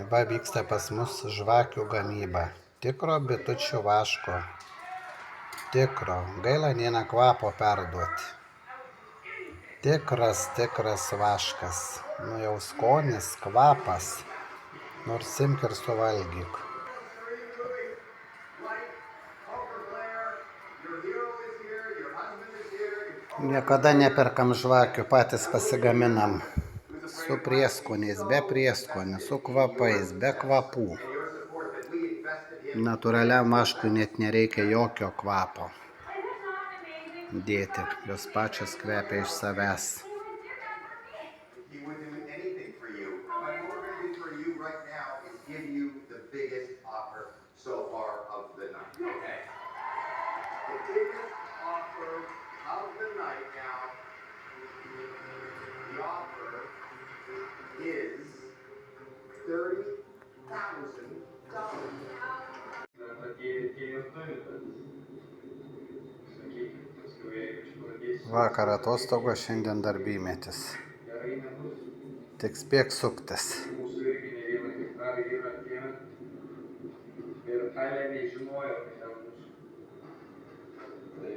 Va vyksta pas mus žvakių gamyba. Tikro bitučių vaško. Tikro. Gaila nėra kvapo perduoti. Tikras vaškas. Nu jau skonis, kvapas. Nors imk ir suvalgyk. Niekada neperkam žvakių, patys pasigaminam. Su prieskoniais, be prieskonių, su kvapais, be kvapų. Natūraliam vaškui net nereikia jokio kvapo dėti, jos pačios kvepia iš savęs. Vakar atostogos, šiandien darbymetis. Tik spėk suktis. Ir Thailandė žinojo, kad ten bus. Tai,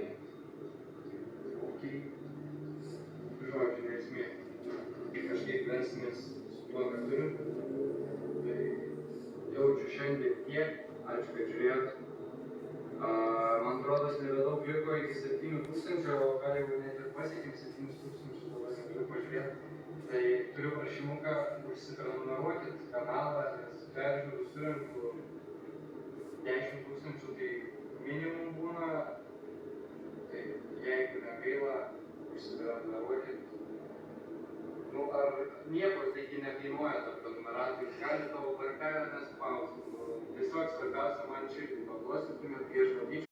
žodžiu, nesmė. Kažkaip versimės su tuo, ką turim. Tai jaučiu šiandien tiek, ačiū, kad žiūrėjot. Man atrodo, nebedaug liko iki 7,000, o gal jau net ir pasiekėm 7,000, dabar negaliu pažiūrėti. Tai turiu prašymuką, užsiprenumeruokit kanalą, nes peržiūrų surinku 10,000, tai minimum būna. Tai jeigu negaila, užsiprenumeruokit. Nu, ar nieko taigi nekainuoja ta prenumeratą, jūs galite tavo varkelę nespausti. Tiesiog svarbiausia man širdį paduosit, kai aš matyčiau.